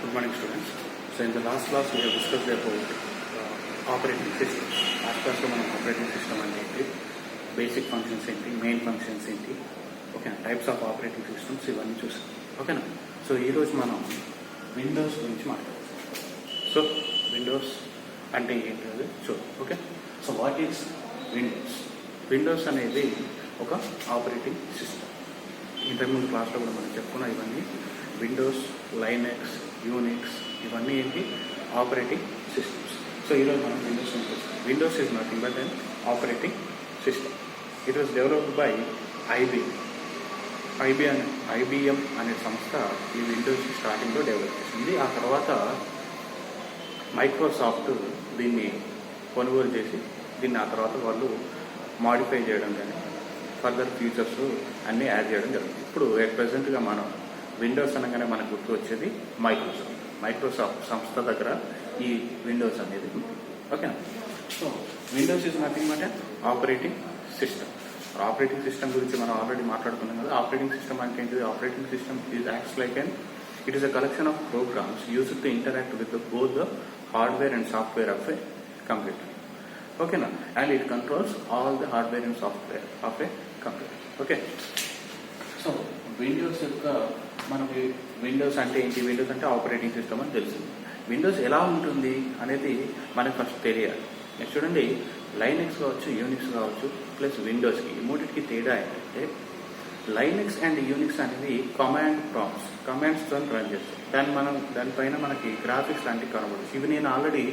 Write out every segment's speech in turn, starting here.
Good morning, students. So in the last class we have discussed about operating system. Last class లో మనం operating system అంటే ఏంటి, basic functions ఏంటి, main functions ఏంటి, ఓకేనా, types of operating systems ఇవన్నీ చూసాం. ఓకేనా. సో ఈరోజు మనం విండోస్ గురించి మాట్లాడతాం. సో విండోస్ అంటే ఏంటి అది చూద్దాం. Okay. So what is Windows? Windows అనేది ఒక ఆపరేటింగ్ సిస్టమ్. ఇంతకుముందు క్లాస్లో కూడా మనం చెప్పుకున్నాం ఇవన్నీ. విండోస్, లైనక్స్, యూనిక్స్ ఇవన్నీ ఏంటి, ఆపరేటింగ్ సిస్టమ్స్. సో ఈరోజు మనం విండోస్ చూస్తాం. Windows is nothing but an operating system. It was developed by IBM అనే సంస్థ ఈ విండోస్ స్టార్టింగ్లో డెవలప్ చేసింది. ఆ తర్వాత మైక్రోసాఫ్ట్ దీన్ని కొనుగోలు చేసి దీన్ని ఆ తర్వాత వాళ్ళు మాడిఫై చేయడం కానీ ఫర్దర్ ఫీచర్స్ అన్నీ యాడ్ చేయడం జరుగుతుంది. ఇప్పుడు ఎట్ ప్రజెంట్గా మనం విండోస్ అనగానే మనకు గుర్తు వచ్చేది మైక్రోసాఫ్ట్ సంస్థ దగ్గర ఈ విండోస్ అనేది. ఓకేనా. So Windows is nothing but operating system. Operating system గురించి మనం ఆల్రెడీ మాట్లాడుకున్నాం కదా. ఆపరేటింగ్ సిస్టమ్ అంటే ఏంటిది? Operating system is acts like it is a collection of programs used to interact with both the hardware and software of a computer. ఓకేనా. And it controls all the hardware and software of a computer. Okay. So Windows యొక్క మనకి Windows అంటే ఏంటి? Windows అంటే operating system అని తెలిసింది. Windows ఎలా ఉంటుంది అనేది మనకు ఫస్ట్ తెలియాలి. నెక్స్ట్ చూడండి, లైనక్స్ కావచ్చు, యూనిక్స్ కావచ్చు, ప్లస్ విండోస్కి ఈ మూడింటికి తేడా ఏంటంటే లైనక్స్ అండ్ యూనిక్స్ అనేవి కమాండ్స్తో రన్ చేస్తాం. దానిపైన మనకి గ్రాఫిక్స్ లాంటివి కనబడదు. ఇవి నేను ఆల్రెడీ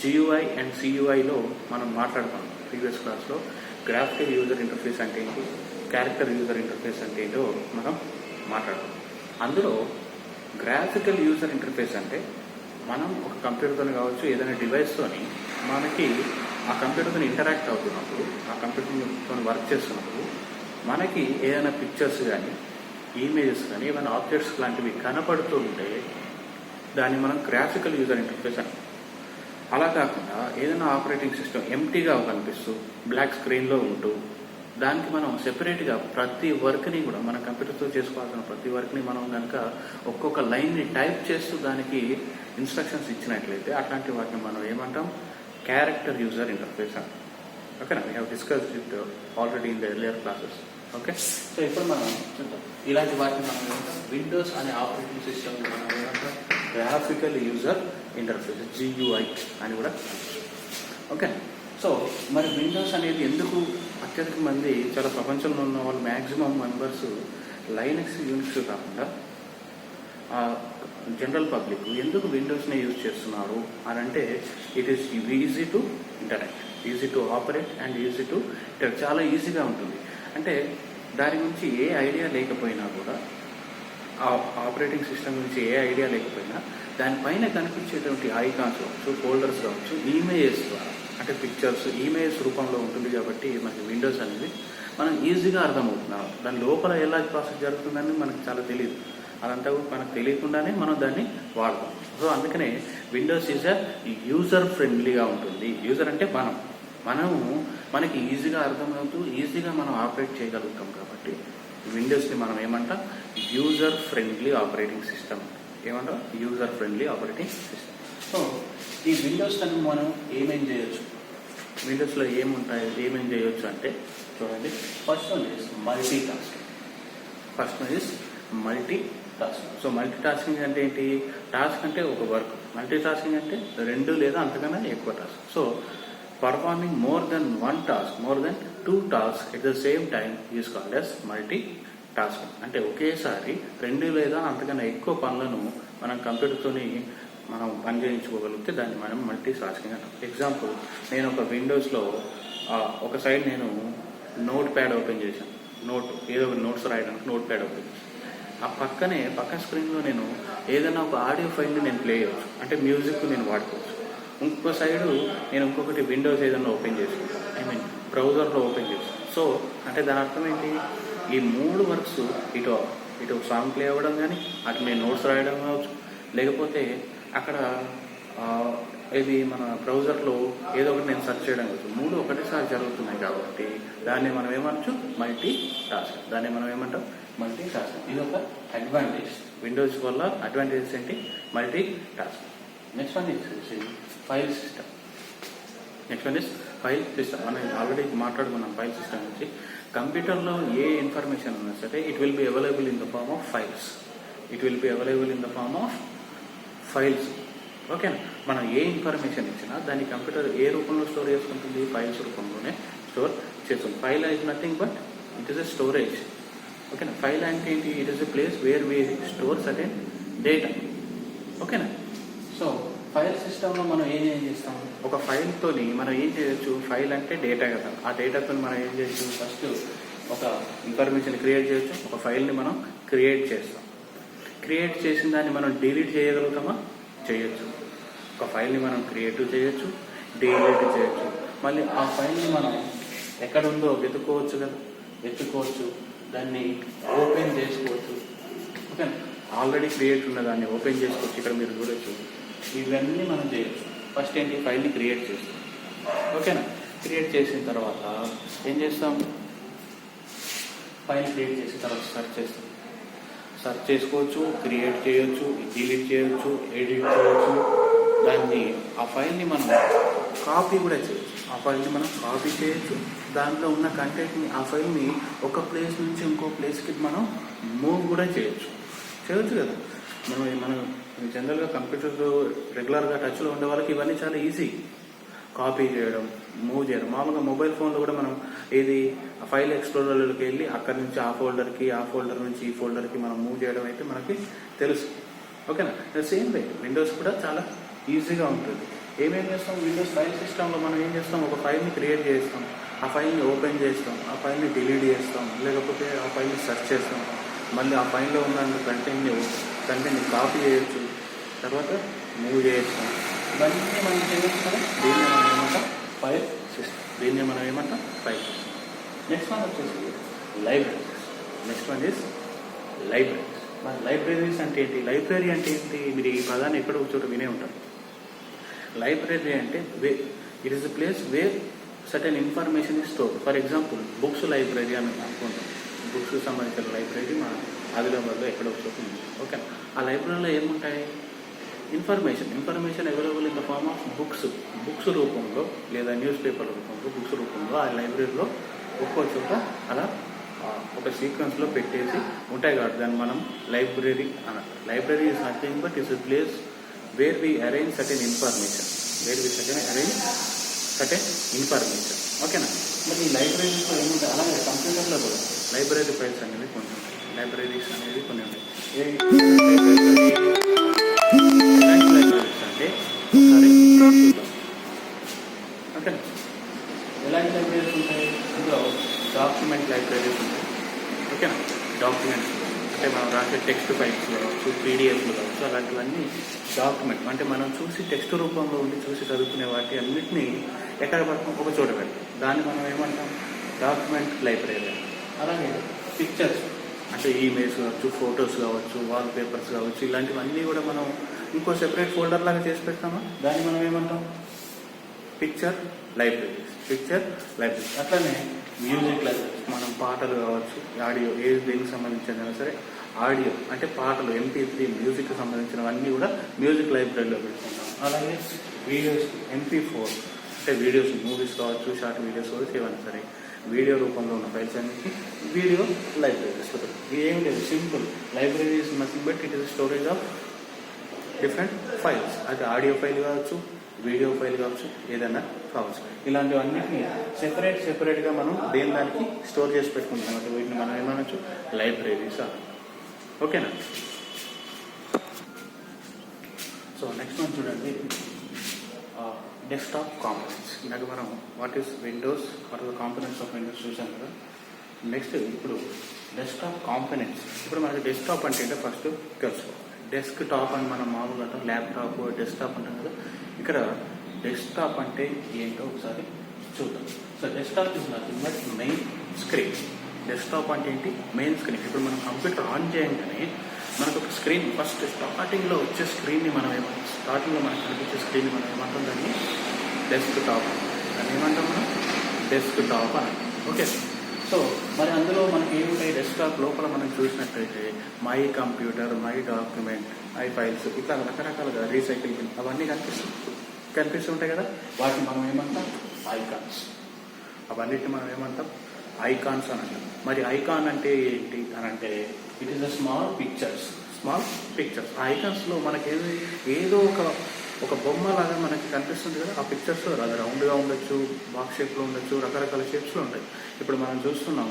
GUI అండ్ CUIలో మనం మాట్లాడుకున్నాం ప్రీవియస్ క్లాస్లో. గ్రాఫికల్ యూజర్ ఇంటర్ఫేస్ అంటే ఏంటి, క్యారెక్టర్ యూజర్ ఇంటర్ఫేస్ అంటే ఏంటో మనం మాట్లాడుకున్నాం. అందులో గ్రాఫికల్ యూజర్ ఇంటర్ఫేస్ అంటే మనం ఒక కంప్యూటర్తో కావచ్చు, ఏదైనా డివైస్తోని మనకి ఆ కంప్యూటర్తో ఇంటరాక్ట్ అవుతున్నప్పుడు, ఆ కంప్యూటర్తో వర్క్ చేస్తున్నప్పుడు మనకి ఏదైనా పిక్చర్స్ కానీ, ఇమేజెస్ కానీ, ఏమైనా ఆబ్జెక్ట్స్ లాంటివి కనపడుతూ ఉంటే దాన్ని మనం గ్రాఫికల్ యూజర్ ఇంటర్ఫేస్ అంటాం. అలా కాకుండా ఏదైనా ఆపరేటింగ్ సిస్టమ్ ఎంప్టీగా కనిపిస్తూ బ్లాక్ స్క్రీన్లో ఉంటూ దానికి మనం సెపరేట్గా ప్రతి వర్క్ని కూడా మన కంప్యూటర్తో చేసుకోవాల్సిన ప్రతి వర్క్ని మనం కనుక ఒక్కొక్క లైన్ని టైప్ చేస్తూ దానికి ఇన్స్ట్రక్షన్స్ ఇచ్చినట్లయితే అట్లాంటి వాటిని మనం ఏమంటాం? క్యారెక్టర్ యూజర్ ఇంటర్ఫేస్ అంటాం. ఓకేనా. We have discussed it already in the earlier classes. Okay. So ఇప్పుడు మనం చూద్దాం ఇలాంటి వాటిని మనం ఏమంటాం? విండోస్ అనే ఆపరేటింగ్ సిస్టమ్ మనం ఏమంటాం? గ్రాఫికల్ యూజర్ ఇంటర్ఫేస్, GUI అని కూడా. ఓకే. సో మరి విండోస్ అనేది ఎందుకు అత్యధిక మంది, చాలా ప్రపంచంలో ఉన్న వాళ్ళు మ్యాక్సిమం మెంబర్స్ లైనక్స్, యూనిక్స్ కాకుండా జనరల్ పబ్లిక్ ఎందుకు విండోస్ని యూజ్ చేస్తున్నారు అని అంటే, it is easy to interact, easy to operate and easy to చాలా ఈజీగా ఉంటుంది. అంటే దాని గురించి ఏ ఐడియా లేకపోయినా కూడా, ఆ ఆపరేటింగ్ సిస్టమ్ గురించి ఏ ఐడియా లేకపోయినా దానిపైన కనిపించేటువంటి ఐకాన్స్ కావచ్చు, ఫోల్డర్స్ కావచ్చు, ఇమేజెస్ ద్వారా, అంటే పిక్చర్స్ ఇమేజెస్ రూపంలో ఉంటుంది కాబట్టి మనకి విండోస్ అనేది మనం ఈజీగా అర్థమవుతున్నాం. దాని లోపల ఎలా ప్రాసెస్ జరుగుతుందని మనకు చాలా తెలియదు. అదంతా మనకు తెలియకుండానే మనం దాన్ని వాడతాం. సో అందుకనే విండోస్ ఈజ్ యూజర్ ఫ్రెండ్లీగా ఉంటుంది. యూజర్ అంటే మనకి ఈజీగా అర్థమవుతూ ఈజీగా మనం ఆపరేట్ చేయగలుగుతాం కాబట్టి విండోస్ని మనం ఏమంటాం? User friendly operating system. ఏమంటాం? User friendly operating system. So ఈ విండోస్ అని మనం ఏమేం చేయొచ్చు, విండోస్లో ఏమేం చేయొచ్చు అంటే చూడండి, first one is multi tasking. So multi tasking అంటే ఏంటి? టాస్క్ అంటే ఒక వర్క్, మల్టీ టాస్కింగ్ అంటే 2 లేదా అంతకన్నా ఎక్కువ task. So performing more than 2 tasks at the same time is called as multitasking. అంటే ఒకేసారి 2 లేదా అంతకన్నా ఎక్కువ పనులను మనం కంప్యూటర్తోని మనం పని చేయించుకోగలిగితే దాన్ని మనం మల్టీ టాస్కింగ్ అంటాం. ఎగ్జాంపుల్, నేను ఒక విండోస్లో ఒక సైడ్ నేను నోట్ ప్యాడ్ ఓపెన్ చేశాను, ఏదో ఒక నోట్స్ రాయడానికి నోట్ ప్యాడ్ ఓపెన్ చేశాను. ఆ పక్క స్క్రీన్లో నేను ఏదైనా ఒక ఆడియో ఫైల్ని నేను ప్లే చేయవచ్చు, అంటే మ్యూజిక్ నేను వాడుకోవచ్చు. ఇంకొక సైడు నేను ఇంకొకటి విండోస్ ఏదైనా ఓపెన్ చేసుకుంటాను, బ్రౌజర్లో ఓపెన్ చేస్తాను. సో అంటే దాని అర్థం ఏంటి? ఈ 3 వర్క్స్ ఇటు సాంగ్ ప్లే అవ్వడం కానీ, అటు నేను నోట్స్ రాయడం కావచ్చు, లేకపోతే అక్కడ ఇది మన బ్రౌజర్లో ఏదో ఒకటి నేను సెర్చ్ చేయడం కావచ్చు, 3 ఒకటేసారి జరుగుతున్నాయి కాబట్టి దాన్ని మనం ఏమనొచ్చు? Multi tasking. ఇది ఒక అడ్వాంటేజ్. విండోస్ వల్ల అడ్వాంటేజెస్ ఏంటి? Multi task. Next one is file system. File system మనం ఆల్రెడీ మాట్లాడుకున్నాం. ఫైల్ సిస్టమ్ నుంచి కంప్యూటర్లో ఏ ఇన్ఫర్మేషన్ ఉన్నా సరే it will be available in the form of files. ఓకేనా? మనం ఏ ఇన్ఫర్మేషన్ ఇచ్చినా దాన్ని కంప్యూటర్ ఏ రూపంలో స్టోర్ చేసుకుంటుంది? ఫైల్స్ రూపంలోనే స్టోర్ చేస్తుంది. File is nothing but it is a storage. ఓకేనా? ఫైల్ అంటే ఏంటి? It is a place where we store certain data. ఓకేనా? సో ఫైల్ సిస్టంలో మనం ఏం చేస్తాం? ఒక ఫైల్తోని మనం ఏం చేయొచ్చు? ఫైల్ అంటే డేటా కదా, ఆ డేటాతో మనం ఏం చేయొచ్చు? ఫస్ట్ ఒక ఇన్ఫర్మేషన్ క్రియేట్ చేయొచ్చు. ఒక ఫైల్ని మనం క్రియేట్ చేస్తాం. క్రియేట్ చేసిన దాన్ని మనం డిలీట్ చేయగలుగుతామా? చేయొచ్చు. ఒక ఫైల్ని మనం క్రియేట్ చేయొచ్చు, డిలీట్ చేయొచ్చు. మళ్ళీ ఆ ఫైల్ని మనం ఎక్కడ ఉందో వెతుక్కోవచ్చు కదా, దాన్ని ఓపెన్ చేసుకోవచ్చు. ఓకే, ఆల్రెడీ క్రియేట్ ఉన్న దాన్ని ఓపెన్ చేసుకోవచ్చు. ఇక్కడ మీరు చూడొచ్చు. ఇవన్నీ మనం చేయొచ్చు. ఫస్ట్ ఏంటి? ఫైల్ని క్రియేట్ చేస్తాం. ఓకేనా? క్రియేట్ చేసిన తర్వాత ఏం చేస్తాం? ఫైల్ క్రియేట్ చేసిన తర్వాత సెర్చ్ చేసుకోవచ్చు, క్రియేట్ చేయొచ్చు, డిలీట్ చేయొచ్చు, ఎడిట్ చేయొచ్చు. ఆ ఫైల్ని మనం కాపీ కూడా చేయొచ్చు. దాంట్లో ఉన్న కంటెంట్ని, ఆ ఫైల్ని ఒక ప్లేస్ నుంచి ఇంకో ప్లేస్కి మనం మూవ్ కూడా చేయొచ్చు కదా. మనం జనరల్గా కంప్యూటర్ రెగ్యులర్గా టచ్లో ఉండే వాళ్ళకి ఇవన్నీ చాలా ఈజీ. కాపీ చేయడం, మూవ్ చేయడం. మామూలుగా మొబైల్ ఫోన్లో కూడా మనం ఆ ఫైల్ ఎక్స్ప్లోరర్లోకి వెళ్ళి అక్కడి నుంచి ఆ ఫోల్డర్ నుంచి ఈ ఫోల్డర్కి మనం మూవ్ చేయడం అయితే మనకి తెలుసు. ఓకేనా? సేమ్ వే విండోస్ కూడా చాలా ఈజీగా ఉంటుంది. ఏమేం చేస్తాం? విండోస్ ఫైల్ సిస్టంలో మనం ఏం చేస్తాం? ఒక ఫైల్ని క్రియేట్ చేస్తాం, ఆ ఫైల్ని ఓపెన్ చేస్తాం, ఆ ఫైల్ని డిలీట్ చేస్తాం, లేకపోతే ఆ ఫైల్ని సెర్చ్ చేస్తాం. మళ్ళీ ఆ ఫైల్లో ఉన్న కంటెంట్ని కాపీ చేయొచ్చు, తర్వాత మూవ్ చేస్తాం. ఇవన్నీ మనం చేయొచ్చు కదా. దీన్ని మనం ఏమంటాం? File system. నెక్స్ట్ వన్ వచ్చేసి లైబ్రరీస్. మరి లైబ్రరీస్ అంటే ఏంటి? లైబ్రరీ అంటే ఏంటి? మీరు ఈ పదాన్ని ఎక్కడో ఒక చోట వినే ఉంటారు. లైబ్రరీ అంటే it is the place where certain information is store. For example books library అని అనుకుంటాం. బుక్స్ సంబంధించిన లైబ్రరీ మన ఆదిలాబాద్లో ఎక్కడో ఒక చోట ఉంది. ఓకే, ఆ లైబ్రరీలో ఏముంటాయి? Information available in the form of books రూపంలో, లేదా న్యూస్ పేపర్ రూపంలో, బుక్స్ రూపంలో ఆ లైబ్రరీలో ఒక్కో చోట అలా ఒక సీక్వెన్స్లో పెట్టేసి ఉంటాయి కాబట్టి దాన్ని మనం లైబ్రరీ అన్నారు. Library is nothing but is a place where we arrange certain information. ఓకేనా? మరి ఈ లైబ్రరీస్లో ఏముంటాయి? అలాగే కంప్యూటర్లో కూడా లైబ్రరీ ఫైల్స్ అనేవి కొన్ని ఉంటాయి. లైబ్రరీస్ అనేవి కొన్ని ఉంటాయి. ఎలాంటి లైబ్రరీస్ అంటే ఓకేనా? ఎలాంటి లైబ్రరీస్ ఉంటాయి? ఇందులో డాక్యుమెంట్ లైబ్రరీస్ ఉంటాయి. ఓకేనా? డాక్యుమెంట్స్ అంటే మనం రాసే టెక్స్ట్ ఫైల్స్లో కావచ్చు, పీడిఎఫ్లు కావచ్చు, అలాంటివన్నీ డాక్యుమెంట్ అంటే మనం చూసి టెక్స్ట్ రూపంలో ఉండి చూసి చదువుకునే వాటి అన్నింటినీ ఎక్కడ పడతాం? ఒక చోట పెడతాం. దాన్ని మనం ఏమంటాం? Document library. అలాగే పిక్చర్స్ అంటే ఈమెయిల్స్ కావచ్చు, ఫొటోస్ కావచ్చు, వాల్ పేపర్స్ కావచ్చు, ఇలాంటివన్నీ కూడా మనం ఇంకో సెపరేట్ ఫోల్డర్ లాగా చేసి పెడతామా? దాన్ని మనం ఏమంటాం? Picture libraries. అట్లనే మ్యూజిక్ లైబ్రరీస్. మనం పాటలు కావచ్చు, ఆడియో, దేనికి సంబంధించిన సరే ఆడియో అంటే పాటలు, MP3 మ్యూజిక్ సంబంధించినవన్నీ కూడా మ్యూజిక్ లైబ్రరీలో పెట్టుకుంటాం. అలాగే వీడియోస్, MP4 అంటే వీడియోస్, మూవీస్ కావచ్చు, షార్ట్ వీడియోస్ కావచ్చు, ఏమైనా సరే వీడియో రూపంలో ఉన్న ఫైల్స్ అన్నింటినీ వీడియో లైబ్రరీస్. ఏం లేదు, simple. Library is nothing but it is storage of different files. అది ఆడియో ఫైల్ కావచ్చు, వీడియో ఫైల్ కావచ్చు, ఏదైనా కావచ్చు. ఇలాంటివన్నిటిని సెపరేట్గా మనం దానికి స్టోర్ చేసి పెట్టుకుంటాం. అంటే వీటిని మనం ఏమనొచ్చు? లైబ్రరీస్. ఓకేనా? సో నెక్స్ట్ మనం చూడండి, డెస్క్టాప్ కాంపోనెంట్స్. ఇందాక మనం what is windows, what are the components of windows చూసాం కదా. నెక్స్ట్ ఇప్పుడు డెస్క్టాప్ కాంపోనెంట్స్. ఇప్పుడు మనకి డెస్క్టాప్ అంటే ఏంటో ఫస్ట్ తెలుసుకోవాలి. డెస్క్ టాప్ అని మనం మామూలుగా అంటాం, ల్యాప్టాప్ డెస్క్టాప్ అంటాం కదా. ఇక్కడ డెస్క్టాప్ అంటే ఏంటో ఒకసారి చూద్దాం. So desktop is nothing but main screen. Desktop అంటే ఏంటి? Main screen. ఇప్పుడు మనం కంప్యూటర్ ఆన్ చేయగానే మనకు ఒక స్క్రీన్, ఫస్ట్ స్టార్టింగ్లో వచ్చే స్క్రీన్ని మనం ఏమంటాం? స్టార్టింగ్లో మనకు కనిపించే స్క్రీన్ని మనం ఏమంటాం? దాన్ని డెస్క్ టాప్. దాన్ని ఏమంటాం మనం? డెస్క్ టాప్ అని. ఓకే, సో మరి అందులో మనకి ఏముంటాయి, డెస్క్టాప్ లోపల మనం చూసినట్టయితే my computer, my document, my files, ఇట్లా రకరకాలుగా రీసైకిల్ బిన్ అవన్నీ కనిపిస్తుంటాయి కదా. వాటిని మనం ఏమంటాం, ఐకాన్స్. అవన్నిటిని మనం ఏమంటాం, ఐకాన్స్ అని అంటాం. మరి ఐకాన్ అంటే ఏంటి అని అంటే it is the small pictures. ఐకాన్స్లో మనకి ఏదో ఒక బొమ్మ లాగా మనకి కనిపిస్తుంది కదా. ఆ పిక్చర్స్ అది రౌండ్గా ఉండొచ్చు, బాక్స్ షేప్లో ఉండొచ్చు, రకరకాల షేప్స్లో ఉంటాయి. ఇప్పుడు మనం చూస్తున్నాం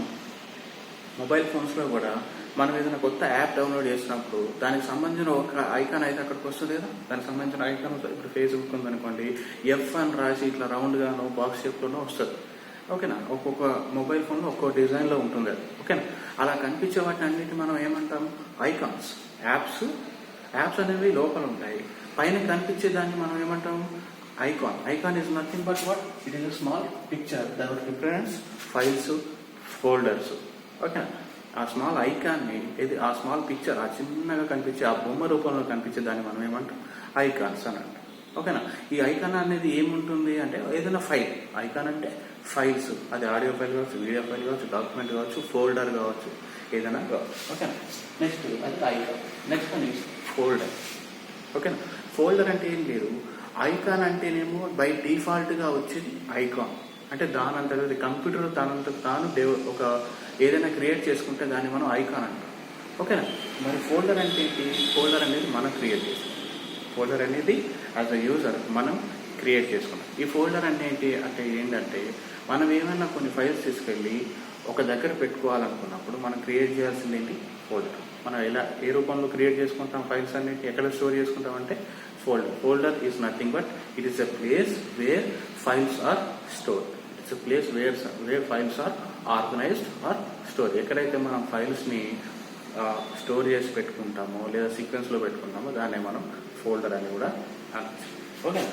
మొబైల్ ఫోన్స్లో కూడా మనం ఏదైనా కొత్త యాప్ డౌన్లోడ్ చేసినప్పుడు దానికి సంబంధించిన ఒక ఐకాన్ అయితే అక్కడికి వస్తుంది కదా. దానికి సంబంధించిన ఐకాన్ ఇప్పుడు ఫేస్బుక్ ఉందనుకోండి, ఎఫ్ అని రాసి ఇట్లా రౌండ్గానో బాక్స్ షేప్లోనో వస్తుంది. ఓకేనా, ఒక్కొక్క మొబైల్ ఫోన్లో ఒక్కొక్క డిజైన్లో ఉంటుంది అది. ఓకేనా, అలా కనిపించే వాటిని అన్నిటి మనం ఏమంటాం, ఐకాన్స్. యాప్స్ అనేవి లోపల ఉంటాయి, పైన కనిపించే దాన్ని మనం ఏమంటాం, icon is nothing but what, it is a small picture that represents files, folders. ఓకేనా, ఆ స్మాల్ ఐకాన్ని, ఆ స్మాల్ పిక్చర్, ఆ చిన్నగా కనిపించే ఆ బొమ్మ రూపంలో కనిపించే దాన్ని మనం ఏమంటాం, ఐకాన్స్ అని అంటాం. ఓకేనా, ఈ ఐకాన్ అనేది ఏముంటుంది అంటే ఏదైనా ఫైల్. ఐకాన్ అంటే ఫైల్స్, అది ఆడియో ఫైల్ కావచ్చు, వీడియో ఫైల్ కావచ్చు, డాక్యుమెంట్ కావచ్చు, ఫోల్డర్ కావచ్చు, ఏదైనా కావచ్చు. ఓకేనా, నెక్స్ట్ అది icon. Next one is folder. ఓకేనా, ఫోల్డర్ అంటే ఏం లేదు, ఐకాన్ అంటేనేమో బై డిఫాల్ట్గా వచ్చేది ఐకాన్. అంటే దానంతట కంప్యూటర్ తాను ఒక ఏదైనా క్రియేట్ చేసుకుంటే దాన్ని మనం ఐకాన్ అంటాం. ఓకేనా, మరి ఫోల్డర్ అంటే ఏంటి, ఫోల్డర్ అనేది మనం క్రియేట్ చేస్తాం. ఫోల్డర్ అనేది యాజ్ అ యూజర్ మనం క్రియేట్ చేసుకున్నాం. ఈ ఫోల్డర్ అంటే ఏంటంటే మనం ఏమైనా కొన్ని ఫైల్స్ తీసుకెళ్ళి ఒక దగ్గర పెట్టుకోవాలనుకున్నప్పుడు మనం క్రియేట్ చేయాల్సింది ఏంటి, ఫోల్డర్. మనం ఏ రూపంలో క్రియేట్ చేసుకుంటాం ఫైల్స్ అన్నిటి, ఎక్కడ స్టోర్ చేసుకుంటాం అంటే folder is nothing but it is a place where files are stored. It's a place where files are organized or store. ఎక్కడైతే మనం ఫైల్స్ని స్టోర్ చేసి పెట్టుకుంటామో లేదా సీక్వెన్స్లో పెట్టుకుంటామో దాన్ని మనం ఫోల్డర్ అని కూడా అనొచ్చు. ఓకే,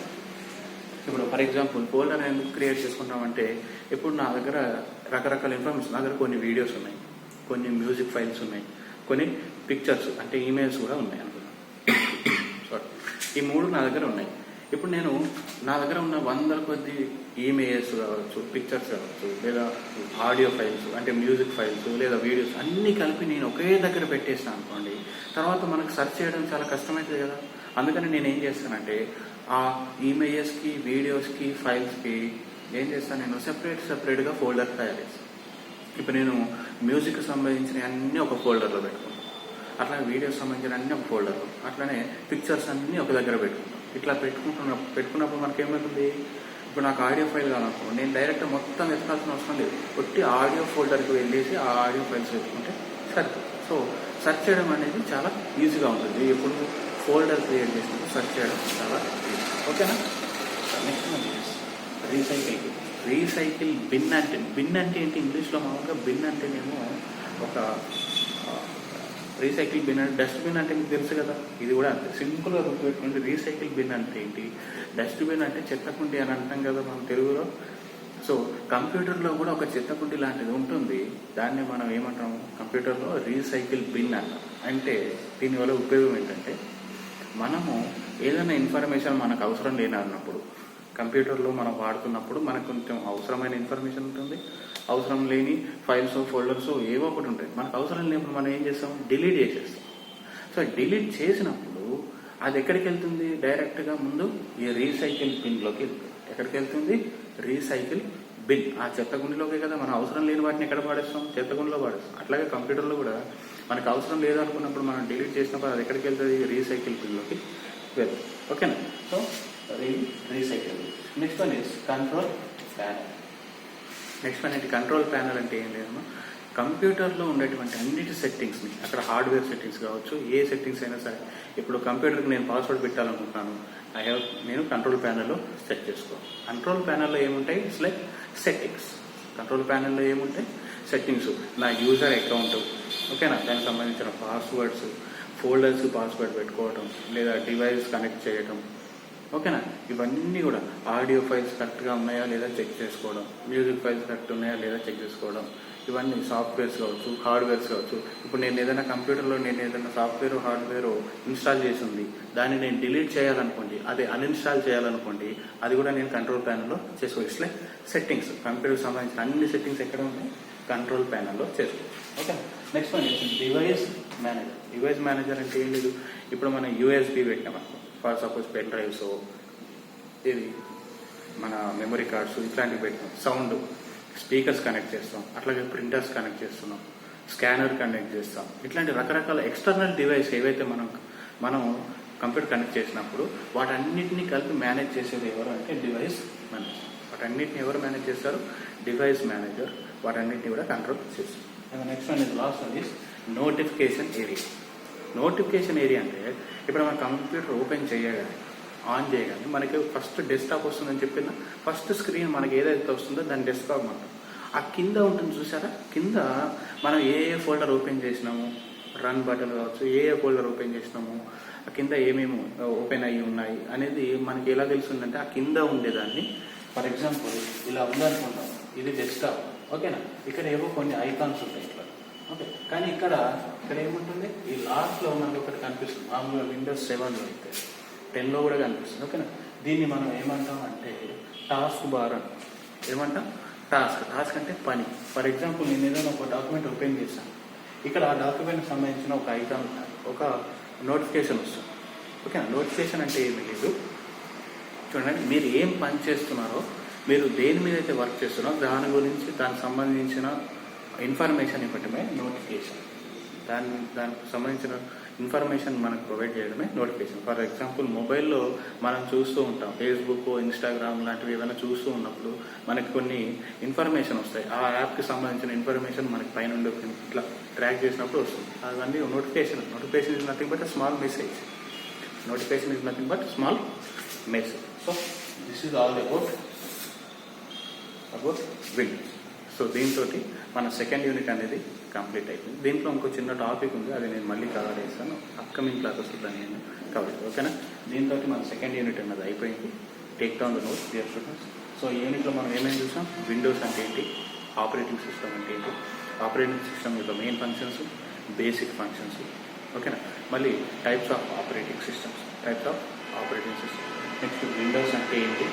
ఇప్పుడు ఫర్ ఎగ్జాంపుల్ ఫోల్డర్ ఎందుకు క్రియేట్ చేసుకుంటామంటే ఇప్పుడు నా దగ్గర రకరకాల ఇన్ఫర్మేషన్, నా దగ్గర కొన్ని వీడియోస్ ఉన్నాయి, కొన్ని మ్యూజిక్ ఫైల్స్ ఉన్నాయి, కొన్ని పిక్చర్స్ అంటే ఈమెయిల్స్ కూడా ఉన్నాయి అనుకున్నాను. సారీ, ఈ మూడు నా దగ్గర ఉన్నాయి. ఇప్పుడు నేను నా దగ్గర ఉన్న 100 కొద్ది ఈమెయిల్స్ కావచ్చు, పిక్చర్స్ కావచ్చు, లేదా ఆడియో ఫైల్స్ అంటే మ్యూజిక్ ఫైల్స్ లేదా వీడియోస్ అన్నీ కలిపి నేను ఒకే దగ్గర పెట్టేసాను అనుకోండి, తర్వాత మనకు సెర్చ్ చేయడం చాలా కష్టమవుతుంది కదా. అందుకని నేను ఏం చేస్తానంటే ఆ ఈమెయిల్స్కి, వీడియోస్కి, ఫైల్స్కి ఏం చేస్తాను, నేను సెపరేట్గా ఫోల్డర్ తయారు చేస్తాను. ఇప్పుడు నేను మ్యూజిక్కి సంబంధించిన అన్నీ ఒక ఫోల్డర్లో పెట్టుకుంటాను, అట్లానే వీడియోస్ సంబంధించిన అన్నీ ఒక ఫోల్డర్లో, అట్లానే పిక్చర్స్ అన్నీ ఒక దగ్గర పెట్టుకుంటాను. ఇట్లా పెట్టుకున్నప్పుడు మనకేమవుతుంది, ఇప్పుడు నాకు ఆడియో ఫైల్ కావాలనుకో నేను డైరెక్ట్ మొత్తం వెతకాల్సిన అవసరం లేదు, ఒట్టి ఆడియో ఫోల్డర్కి వెళ్ళేసి ఆ ఆడియో ఫైల్స్ పెట్టుకుంటే సరిపోతుంది. సో సెర్చ్ చేయడం అనేది చాలా ఈజీగా ఉంటుంది. ఎప్పుడు ఫోల్డర్ క్రియేట్ చేసినప్పుడు సెర్చ్ చేయడం చాలా ఈజీ. ఓకేనా, నెక్స్ట్ రీసైకిల్ బిన్ అంటే ఏంటి, ఇంగ్లీష్లో మామూలుగా బిన్ అంటేనేమో ఒక రీసైకిల్ బిన్ అంటే డస్ట్బిన్ అంటే మీకు తెలుసు కదా. ఇది కూడా అంతే సింపుల్గా గుర్తుపెట్టుకోండి. రీసైకిల్ బిన్ అంటే ఏంటి, డస్ట్బిన్ అంటే చెత్తకుండి అని అంటాం కదా మనం తెలుగులో. సో కంప్యూటర్లో కూడా ఒక చెత్తకుండి లాంటిది ఉంటుంది, దాన్ని మనం ఏమంటాము కంప్యూటర్లో రీసైకిల్ బిన్ అంటాం. అంటే దీనివల్ల ఉపయోగం ఏంటంటే మనము ఏదైనా ఇన్ఫర్మేషన్ మనకు అవసరం లేనప్పుడు కంప్యూటర్లో మనం వాడుతున్నప్పుడు మనకు కొంచెం అవసరమైన ఇన్ఫర్మేషన్ ఉంటుంది, అవసరం లేని ఫైల్స్, ఫోల్డర్స్ ఏవో ఒకటి ఉంటాయి. మనకు అవసరం లేనప్పుడు మనం ఏం చేస్తాం, డిలీట్ చేసేస్తాం. సో డిలీట్ చేసినప్పుడు అది ఎక్కడికి వెళ్తుంది, డైరెక్ట్గా ముందు ఈ రీసైకిల్ బిన్లోకి వెళ్తుంది. ఎక్కడికి వెళ్తుంది, రీసైకిల్ బిన్. ఆ చెత్తగుండిలోకే కదా. మనం అవసరం లేని వాటిని ఎక్కడ పాడేస్తాం, చెత్తగుండిలో పాడేస్తాం. అట్లాగే కంప్యూటర్లో కూడా మనకు అవసరం లేదనుకున్నప్పుడు మనం డిలీట్ చేసినప్పుడు అది ఎక్కడికి వెళ్తుంది, రీసైకిల్ బిన్లోకి వెళ్తుంది. ఓకేనా, so recycle. Next one is control panel. Next one ఏంటి, కంట్రోల్ ప్యానల్ అంటే ఏం లేదు, కంప్యూటర్లో ఉండేటువంటి అన్నిటి సెట్టింగ్స్ని, అక్కడ హార్డ్వేర్ సెట్టింగ్స్ కావచ్చు, ఏ సెట్టింగ్స్ అయినా సరే. ఇప్పుడు కంప్యూటర్కి నేను పాస్వర్డ్ పెట్టాలనుకుంటున్నాను, నేను కంట్రోల్ ప్యానల్లో సెట్ చేసుకోవాలి. కంట్రోల్ ప్యానల్లో ఏముంటాయి, ఇట్స్ లైక్ సెట్టింగ్స్. కంట్రోల్ ప్యానల్లో ఏముంటాయి, సెట్టింగ్స్. నా యూజర్ అకౌంట్, ఓకేనా, దానికి సంబంధించిన పాస్వర్డ్స్, ఫోల్డర్స్ పాస్వర్డ్ పెట్టుకోవడం, లేదా డివైస్ కనెక్ట్ చేయడం, ఓకేనా. ఇవన్నీ కూడా ఆడియో ఫైల్స్ కరెక్ట్గా ఉన్నాయా లేదా చెక్ చేసుకోవడం, మ్యూజిక్ ఫైల్స్ కరెక్ట్ ఉన్నాయా లేదా చెక్ చేసుకోవడం, ఇవన్నీ సాఫ్ట్వేర్స్ కావచ్చు, హార్డ్వేర్స్ కావచ్చు. ఇప్పుడు నేను ఏదైనా కంప్యూటర్లో ఏదైనా సాఫ్ట్వేర్, హార్డ్వేర్ ఇన్స్టాల్ చేసి ఉంది, దాన్ని నేను డిలీట్ చేయాలనుకోండి, అదే అన్ఇన్స్టాల్ చేయాలనుకోండి, అది కూడా నేను కంట్రోల్ ప్యానల్లో చేసుకోవచ్చు. లైక్ సెట్టింగ్స్, కంప్యూటర్కి సంబంధించిన అన్ని సెట్టింగ్స్ ఎక్కడ ఉన్నాయి, కంట్రోల్ ప్యానల్లో చేసుకోవచ్చు. Okay, next one device manager. Device manager అంటే ఏం లేదు, ఇప్పుడు మనం యూఎస్బి పెట్టామనుకో, ఫర్ సపోజ్ పెన్ డ్రైవ్స్, ఇది మన మెమరీ కార్డ్స్ ఇట్లాంటివి పెట్టాం, సౌండ్ స్పీకర్స్ కనెక్ట్ చేస్తాం, అట్లాగే ప్రింటర్స్ కనెక్ట్ చేస్తున్నాం, స్కానర్ కనెక్ట్ చేస్తాం, ఇట్లాంటి రకరకాల ఎక్స్టర్నల్ డివైస్ ఏవైతే మనం కంప్యూటర్ కనెక్ట్ చేసినప్పుడు వాటన్నిటిని కలిపి మేనేజ్ చేసేది ఎవరు అంటే డివైస్ మేనేజర్. వాటన్నిటిని ఎవరు మేనేజ్ చేస్తారు? డివైస్ మేనేజర్ వాటన్నిటిని కూడా కంట్రోల్ చేస్తారు. Next one is last one is notification area. Notification area అంటే ఇప్పుడు మన కంప్యూటర్ ఓపెన్ చేయగానే, ఆన్ చేయగానే మనకి ఫస్ట్ డెస్క్టాప్ వస్తుందని చెప్పిన ఫస్ట్ స్క్రీన్ మనకి ఏదైతే వస్తుందో దాని డెస్క్టాప్ అంటాం. ఆ కింద ఉంటుంది చూసారా, కింద మనం ఏ ఫోల్డర్ ఓపెన్ చేసినాము, రన్ బటన్ కావచ్చు, ఏ ఫోల్డర్ ఓపెన్ చేసినాము, ఆ కింద ఏమేమి ఓపెన్ అయ్యి ఉన్నాయి అనేది మనకి ఎలా తెలుస్తుందంటే ఆ కింద ఉండేదాన్ని. ఫర్ ఎగ్జాంపుల్ ఇలా ఉందనుకుంటాం, ఇది డెస్క్టాప్, ఓకేనా, ఇక్కడ ఏవో కొన్ని ఐకాన్స్ ఉంటాయి ఇట్లా, ఓకే, కానీ ఇక్కడ ఏముంటుంది, ఈ లాస్ట్లో మనకి ఒకటి కనిపిస్తుంది. మామూలుగా విండోస్ 7లో అయితే 10లో కూడా కనిపిస్తుంది, ఓకేనా. దీన్ని మనం ఏమంటాం అంటే టాస్క్ బార్ అని. ఏమంటాం? టాస్క్ అంటే పని. ఫర్ ఎగ్జాంపుల్ నేను ఏదైనా ఒక డాక్యుమెంట్ ఓపెన్ చేశాను, ఇక్కడ ఆ డాక్యుమెంట్కి సంబంధించిన ఒక ఐకాన్, ఒక నోటిఫికేషన్ వస్తుంది, ఓకేనా. నోటిఫికేషన్ అంటే ఏమీ లేదు, చూడండి, మీరు ఏం పని చేస్తున్నారో, మీరు దేని మీద అయితే వర్క్ చేస్తున్నారో దాని గురించి దానికి సంబంధించిన ఇన్ఫర్మేషన్ ఇవ్వటమే నోటిఫికేషన్. దానికి సంబంధించిన ఇన్ఫర్మేషన్ మనకు ప్రొవైడ్ చేయడమే నోటిఫికేషన్. ఫర్ ఎగ్జాంపుల్ మొబైల్లో మనం చూస్తూ ఉంటాం, ఫేస్బుక్, ఇన్స్టాగ్రామ్ లాంటివి ఏమైనా చూస్తూ ఉన్నప్పుడు మనకి కొన్ని ఇన్ఫర్మేషన్ వస్తాయి. ఆ యాప్కి సంబంధించిన ఇన్ఫర్మేషన్ మనకి పైన ఇట్లా ట్రాక్ చేసినప్పుడు వస్తుంది. అవన్నీ notification. Notification is nothing but small message. Notification is nothing but small message. So this is all about Windows. So దీంతో మన సెకండ్ యూనిట్ అనేది కంప్లీట్ అయిపోయింది. దీంట్లో ఇంకో చిన్న టాపిక్ ఉంది, అది నేను మళ్ళీ కవర్ చేస్తాను అప్కమింగ్ క్లాసెస్లో, దాన్ని నేను కవర్ చేస్తాను, ఓకేనా. దీంతో మన సెకండ్ యూనిట్ అన్నది అయిపోయింది. Take down the notes dear students. So ఈ యూనిట్లో మనం ఏమేమి చూసాం? విండోస్ అంటే ఏంటి, ఆపరేటింగ్ సిస్టమ్ అంటే ఏంటి, ఆపరేటింగ్ సిస్టమ్ యొక్క మెయిన్ ఫంక్షన్స్, బేసిక్ ఫంక్షన్స్, ఓకేనా. మళ్ళీ types of operating systems, next Windows అంటే ఏంటి,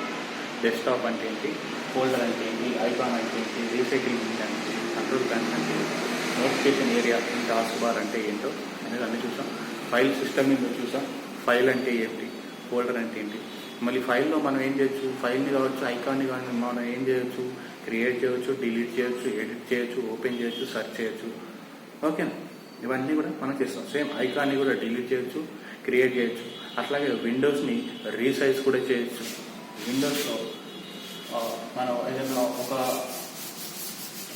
డెస్క్టాప్ అంటే ఏంటి, ఫోల్డర్ అంటే ఏంటి, ఐకాన్ అంటే ఏంటి, రీసైకిల్ బిన్ అంటే ఏంటి, కంట్రోల్ ప్యానల్ అంటే ఏంటి, నోటిఫికేషన్ ఏరియా, టాస్క్ బార్ అంటే ఏంటో అనేది అన్నీ చూసాం. ఫైల్ సిస్టమ్ మీద చూసాం, ఫైల్ అంటే ఏంటి, ఫోల్డర్ అంటే ఏంటి. మళ్ళీ ఫైల్లో మనం ఏం చేయొచ్చు, ఫైల్ని కావచ్చు, ఐకాన్ని కానీ మనం ఏం చేయొచ్చు, క్రియేట్ చేయొచ్చు, డిలీట్ చేయొచ్చు, ఎడిట్ చేయొచ్చు, ఓపెన్ చేయొచ్చు, సెర్చ్ చేయొచ్చు, ఓకేనా. ఇవన్నీ కూడా మనం చేస్తాం. సేమ్ ఐకాన్ని కూడా డిలీట్ చేయొచ్చు, క్రియేట్ చేయొచ్చు. అట్లాగే విండోస్ని రీసైజ్ కూడా చేయొచ్చు. విండోస్లో మనం ఏదైనా ఒక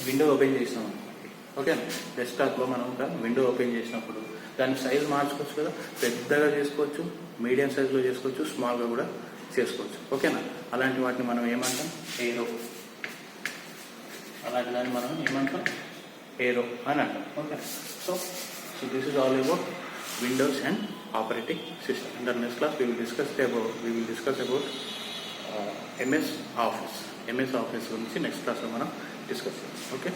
విండో ఓపెన్ చేసినాం, ఓకేనా. డెస్క్టాప్లో మనం ఒక విండో ఓపెన్ చేసినప్పుడు దాని సైజ్ మార్చుకోవచ్చు కదా, పెద్దగా చేసుకోవచ్చు, మీడియం సైజులో చేసుకోవచ్చు, స్మాల్గా కూడా చేసుకోవచ్చు, ఓకేనా. అలాంటి వాటిని మనం ఏమంటాం? ఏరో. అలాంటి దాన్ని మనం ఏమంటాం? ఏరో అని అంటాం, okay. So this is all about Windows and operating system. In the next class we will discuss about MS Office. MS Office గురించి నెక్స్ట్ క్లాస్లో మనం డిస్కస్ చేద్దాం, ఓకే.